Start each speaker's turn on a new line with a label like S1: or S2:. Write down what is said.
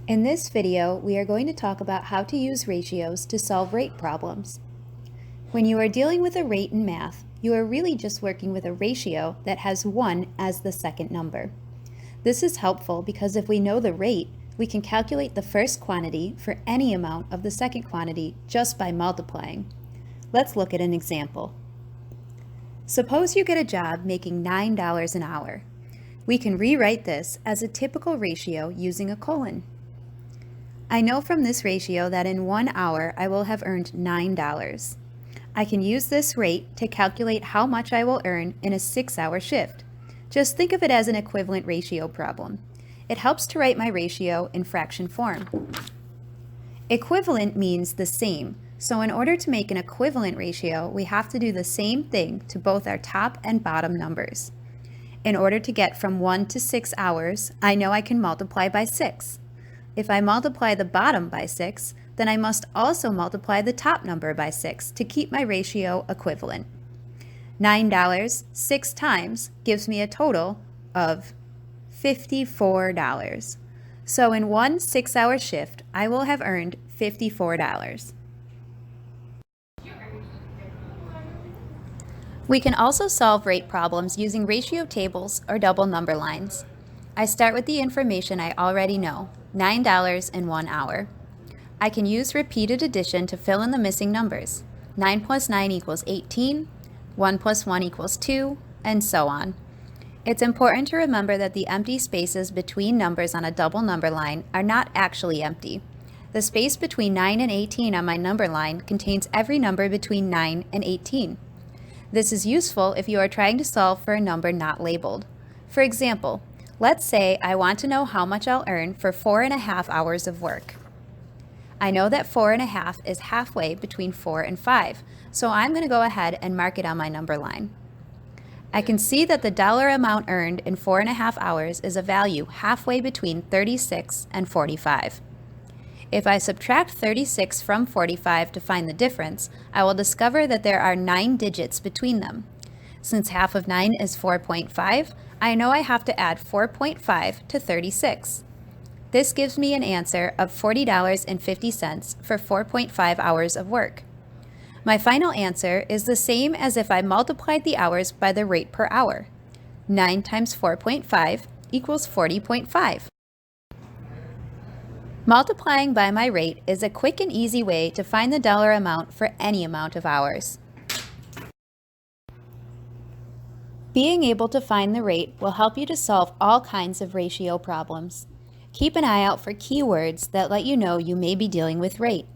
S1: In this video, we are going to talk about how to use ratios to solve rate problems. When you are dealing with a rate in math, you are really just working with a ratio that has 1 as the second number. This is helpful because if we know the rate, we can calculate the first quantity for any amount of the second quantity just by multiplying. Let's look at an example. Suppose you get a job making $9 an hour. We can rewrite this as a typical ratio using a colon. I know from this ratio that in 1 hour I will have earned $9. I can use this rate to calculate how much I will earn in a 6-hour shift. Just think of it as an equivalent ratio problem. It helps to write my ratio in fraction form. Equivalent means the same, so in order to make an equivalent ratio, we have to do the same thing to both our top and bottom numbers. In order to get from 1 to 6 hours, I know I can multiply by 6. If I multiply the bottom by 6, then I must also multiply the top number by 6 to keep my ratio equivalent. $9 6 times gives me a total of $54. So in one 6-hour shift, I will have earned $54. We can also solve rate problems using ratio tables or double number lines. I start with the information I already know, $9 in 1 hour. I can use repeated addition to fill in the missing numbers. 9 plus 9 equals 18, 1 plus 1 equals 2, and so on. It's important to remember that the empty spaces between numbers on a double number line are not actually empty. The space between 9 and 18 on my number line contains every number between 9 and 18. This is useful if you are trying to solve for a number not labeled. For example, let's say I want to know how much I'll earn for 4.5 hours of work. I know that 4.5 is halfway between 4 and 5, so I'm going to go ahead and mark it on my number line. I can see that the dollar amount earned in 4.5 hours is a value halfway between 36 and 45. If I subtract 36 from 45 to find the difference, I will discover that there are 9 digits between them. Since half of 9 is 4.5, I know I have to add 4.5 to 36. This gives me an answer of $40.50 for 4.5 hours of work. My final answer is the same as if I multiplied the hours by the rate per hour. 9 times 4.5 equals 40.5. Multiplying by my rate is a quick and easy way to find the dollar amount for any amount of hours. Being able to find the rate will help you to solve all kinds of ratio problems. Keep an eye out for keywords that let you know you may be dealing with rate.